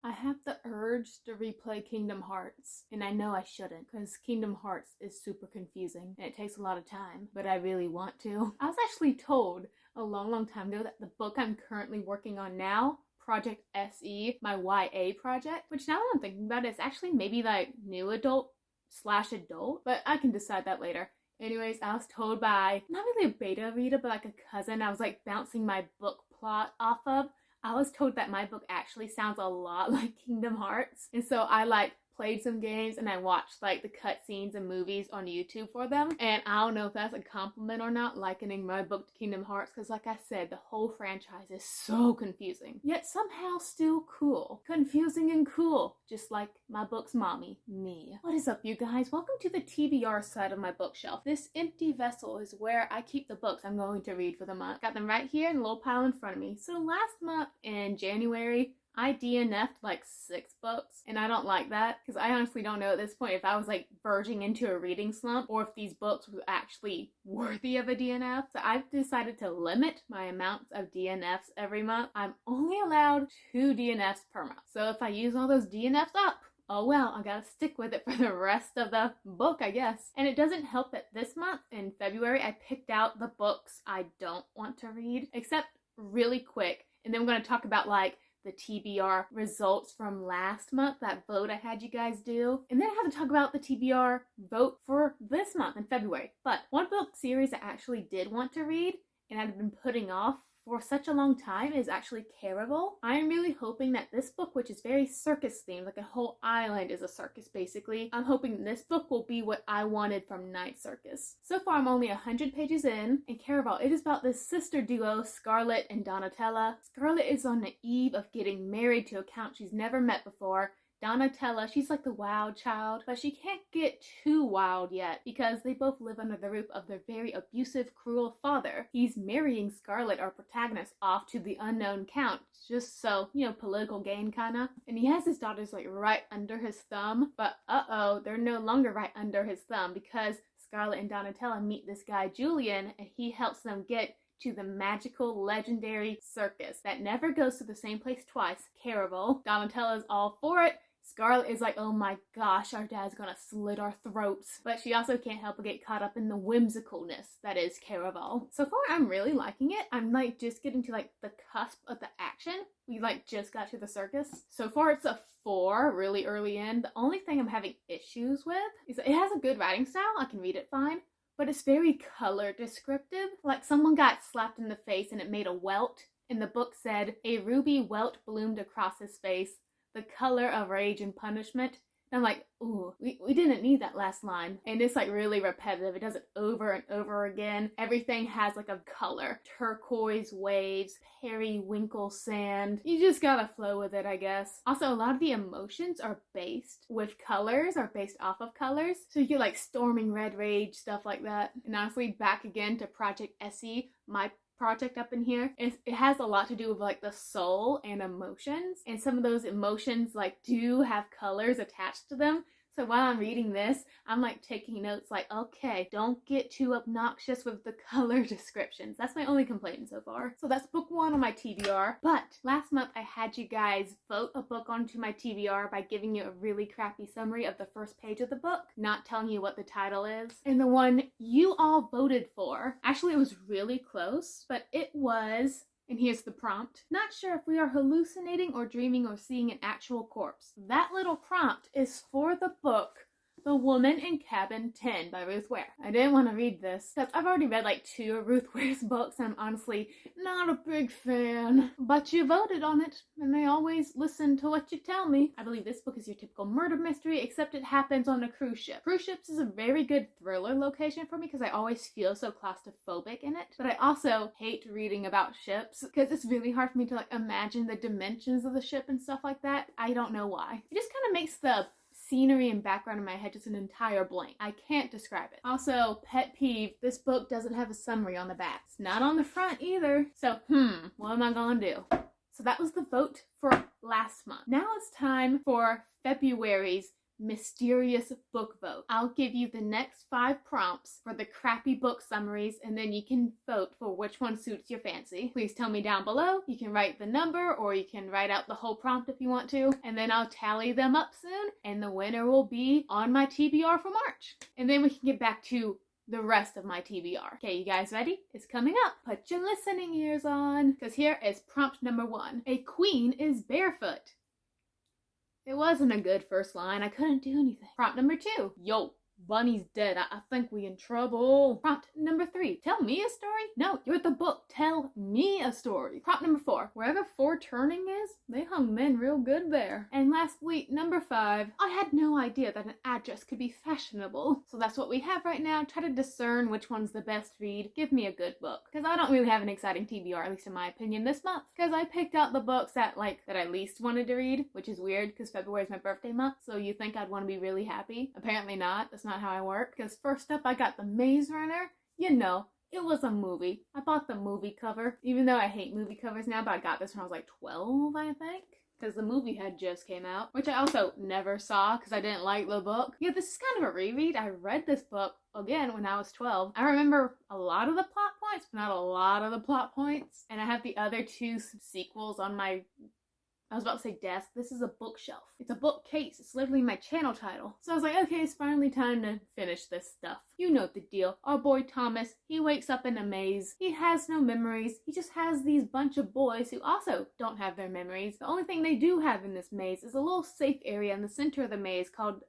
I have the urge to replay Kingdom Hearts, and I know I shouldn't, because Kingdom Hearts is super confusing, and it takes a lot of time, but I really want to. I was actually told a long time ago that the book I'm currently working on now, Project SE, my YA project, which now that I'm thinking about it, it's actually maybe like new adult / adult, but I can decide that later. Anyways, I was told by, not really a beta reader, but like a cousin I was like bouncing my book plot off of. I was told that my book actually sounds a lot like Kingdom Hearts. And so I like played some games and I watched like the cutscenes and movies on YouTube for them. And I don't know if that's a compliment or not, likening my book to Kingdom Hearts, because like I said, the whole franchise is so confusing, yet somehow still cool. Confusing and cool, just like my book's mommy, me. What is up, you guys? Welcome to the TBR side of my bookshelf. This empty vessel is where I keep the books I'm going to read for the month. Got them right here in a little pile in front of me. So last month in January, I DNF'd like 6 books, and I don't like that, because I honestly don't know at this point if I was like verging into a reading slump or if these books were actually worthy of a DNF. So I've decided to limit my amounts of DNFs every month. I'm only allowed 2 DNFs per month. So if I use all those DNFs up, oh well, I gotta stick with it for the rest of the book, I guess. And it doesn't help that this month, in February, I picked out the books I don't want to read, except really quick. And then we're gonna talk about like the TBR results from last month, that vote I had you guys do. And then I have to talk about the TBR vote for this month in February. But one book series I actually did want to read and I'd been putting off for such a long time is actually Caraval. I'm really hoping that this book, which is very circus themed, like a whole island is a circus basically, I'm hoping this book will be what I wanted from Night Circus. So far I'm only 100 pages in, and Caraval, it is about this sister duo, Scarlett and Donatella. Scarlett is on the eve of getting married to a count she's never met before. Donatella, she's like the wild child, but she can't get too wild yet because they both live under the roof of their very abusive, cruel father. He's marrying Scarlett, our protagonist, off to the unknown count, just so, you know, political gain kinda. And he has his daughters like right under his thumb, but they're no longer right under his thumb because Scarlett and Donatella meet this guy Julian, and he helps them get to the magical, legendary circus that never goes to the same place twice, Caraval. Donatella's all for it. Scarlett is like, oh my gosh, our dad's gonna slit our throats. But she also can't help but get caught up in the whimsicalness that is Caraval. So far, I'm really liking it. I'm like just getting to like the cusp of the action. We like just got to the circus. So far, it's a 4, really early in. The only thing I'm having issues with is that it has a good writing style. I can read it fine. But it's very color descriptive. Like someone got slapped in the face and it made a welt. And the book said, a ruby welt bloomed across his face, the color of rage and punishment. And I'm like, ooh, we didn't need that last line. And it's like really repetitive. It does it over and over again. Everything has like a color. Turquoise waves, periwinkle sand. You just gotta flow with it, I guess. Also, a lot of the emotions are based off of colors. So you get like storming red rage, stuff like that. And honestly, back again to Project SE, my project up in here. It has a lot to do with like the soul and emotions, and some of those emotions like do have colors attached to them. So while I'm reading this, I'm like taking notes like, okay, don't get too obnoxious with the color descriptions. That's my only complaint so far. So that's book 1 on my TBR. But last month I had you guys vote a book onto my TBR by giving you a really crappy summary of the first page of the book, not telling you what the title is. And the one you all voted for, actually it was really close, but it was, and here's the prompt, not sure if we are hallucinating or dreaming or seeing an actual corpse. That little prompt is for the book The Woman in Cabin 10 by Ruth Ware. I didn't want to read this because I've already read like 2 of Ruth Ware's books and I'm honestly not a big fan. But you voted on it and I always listen to what you tell me. I believe this book is your typical murder mystery, except it happens on a cruise ship. Cruise ships is a very good thriller location for me because I always feel so claustrophobic in it. But I also hate reading about ships because it's really hard for me to like imagine the dimensions of the ship and stuff like that. I don't know why. It just kind of makes the scenery and background in my head just an entire blank. I can't describe it. Also, pet peeve, this book doesn't have a summary on the back. It's not on the front either. So, what am I gonna do? So that was the vote for last month. Now it's time for February's mysterious book vote. I'll give you the next 5 prompts for the crappy book summaries, and then you can vote for which one suits your fancy. Please tell me down below. You can write the number, or you can write out the whole prompt if you want to, and then I'll tally them up soon, and the winner will be on my TBR for March. And then we can get back to the rest of my TBR. Okay, you guys ready? It's coming up. Put your listening ears on, because here is prompt number 1. A queen is barefoot. It wasn't a good first line. I couldn't do anything. Prompt number 2. Yo, Bunny's dead. I think we in trouble. Prompt number 3. Tell me a story? No, you're the book. Tell me a story. Prompt number 4. Wherever 4 turning is, they hung men real good there. And last week, number 5. I had no idea that an address could be fashionable. So that's what we have right now. Try to discern which one's the best read. Give me a good book. Because I don't really have an exciting TBR, at least in my opinion, this month. Because I picked out the books that I least wanted to read, which is weird because February is my birthday month. So you think I'd want to be really happy. Apparently not. That's not how I work. Because first up, I got The Maze Runner. You know, it was a movie. I bought the movie cover, even though I hate movie covers now, but I got this when I was like 12, I think. Because the movie had just came out, which I also never saw because I didn't like the book. Yeah, this is kind of a reread. I read this book again when I was 12. I remember a lot of the plot points, but not a lot of the plot points. And I have the other 2 sequels on my, I was about to say desk. This is a bookshelf. It's a bookcase. It's literally my channel title. So I was like, okay, it's finally time to finish this stuff. You know the deal. Our boy Thomas, he wakes up in a maze. He has no memories. He just has these bunch of boys who also don't have their memories. The only thing they do have in this maze is a little safe area in the center of the maze called,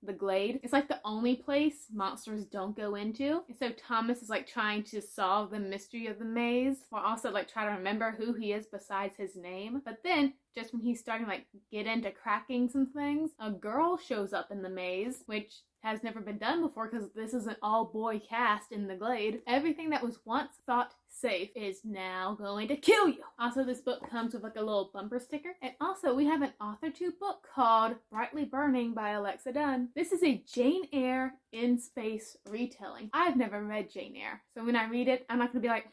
the Glade. It's like the only place monsters don't go into. And so Thomas is like trying to solve the mystery of the maze, or also like try to remember who he is besides his name. But then just when he's starting to like get into cracking some things, a girl shows up in the maze, which has never been done before because this is an all-boy cast in the Glade. Everything that was once thought safe is now going to kill you. Also, this book comes with like a little bumper sticker. And also, we have an authortube book called Brightly Burning by Alexa Dunn. This is a Jane Eyre in space retelling. I've never read Jane Eyre, so when I read it, I'm not going to be like,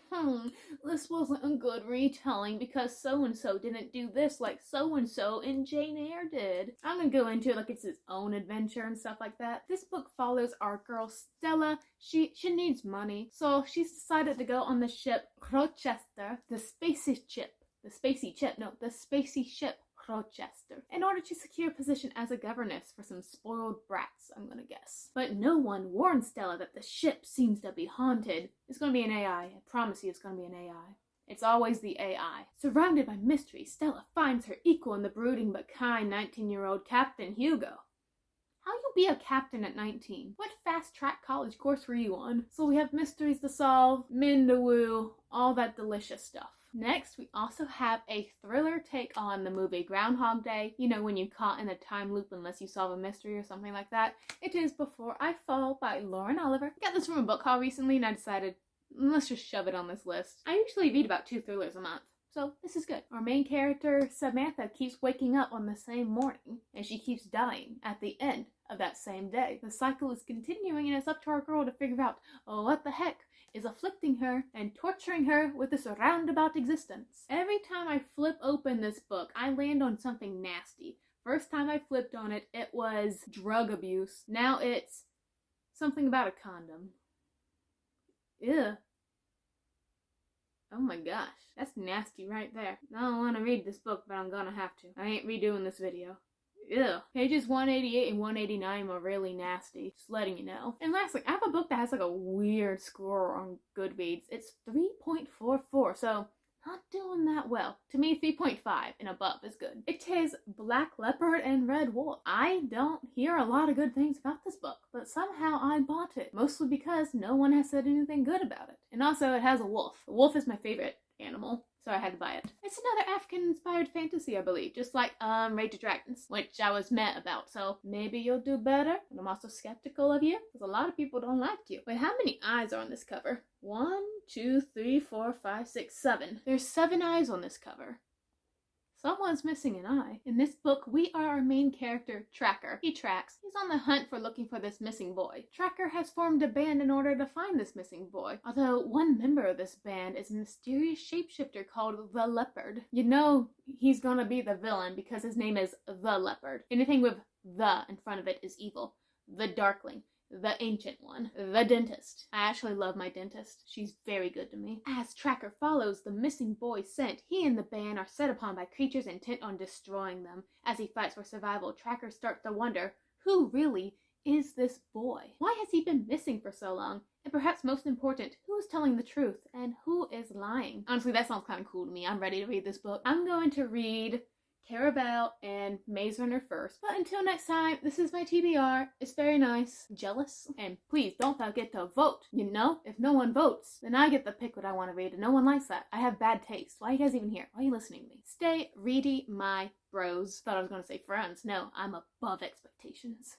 this wasn't a good retelling because so-and-so didn't do this like so-and-so in Jane Eyre did. I'm going to go into it like it's its own adventure and stuff like that. This book follows our girl Stella. She needs money, so she's decided to go on the ship Rochester, the spacey ship Rochester, in order to secure a position as a governess for some spoiled brats, I'm gonna guess. But no one warns Stella that the ship seems to be haunted. It's gonna be an AI. I promise you it's gonna be an AI. It's always the AI. Surrounded by mystery, Stella finds her equal in the brooding but kind 19-year-old Captain Hugo. How you be a captain at 19? What fast-track college course were you on? So we have mysteries to solve, men to woo, all that delicious stuff. Next, we also have a thriller take on the movie Groundhog Day. You know, when you're caught in a time loop unless you solve a mystery or something like that. It is Before I Fall by Lauren Oliver. I got this from a book haul recently and I decided, let's just shove it on this list. I usually read about 2 thrillers a month. So this is good. Our main character, Samantha, keeps waking up on the same morning, and she keeps dying at the end of that same day. The cycle is continuing, and it's up to our girl to figure out what the heck is afflicting her and torturing her with this roundabout existence. Every time I flip open this book, I land on something nasty. First time I flipped on it, it was drug abuse. Now it's something about a condom. Ew. Oh my gosh, that's nasty right there. I don't want to read this book, but I'm gonna have to. I ain't redoing this video. Ew. Pages 188 and 189 are really nasty. Just letting you know. And lastly, I have a book that has like a weird score on Goodreads. It's 3.44, so not doing that well. To me, 3.5 and above is good. It is Black Leopard and Red Wolf. I don't hear a lot of good things about this book, but somehow I bought it. Mostly because no one has said anything good about it. And also, it has a wolf. A wolf is my favorite animal, so I had to buy it. It's another African-inspired fantasy, I believe, just like Rage of Dragons, which I was mad about, so maybe you'll do better. And I'm also skeptical of you, because a lot of people don't like you. Wait, how many eyes are on this cover? 1, 2, 3, 4, 5, 6, 7. There's 7 eyes on this cover. Someone's missing an eye. In this book, we are our main character, Tracker. He tracks. He's on the hunt for looking for this missing boy. Tracker has formed a band in order to find this missing boy, although one member of this band is a mysterious shapeshifter called the Leopard. You know he's gonna be the villain because his name is the Leopard. Anything with the in front of it is evil. The Darkling. The Ancient One. The Dentist. I actually love my dentist. She's very good to me. As Tracker follows the missing boy's scent, he and the band are set upon by creatures intent on destroying them. As he fights for survival, Tracker starts to wonder, who really is this boy? Why has he been missing for so long? And perhaps most important, who is telling the truth and who is lying? Honestly, that sounds kind of cool to me. I'm ready to read this book. I'm going to read Carabelle and Maze Runner first. But until next time, this is my TBR. It's very nice. Jealous? And please don't forget to vote. You know, if no one votes, then I get to pick what I want to read, and no one likes that. I have bad taste. Why are you guys even here? Why are you listening to me? Stay ready, my bros. Thought I was going to say friends. No, I'm above expectations.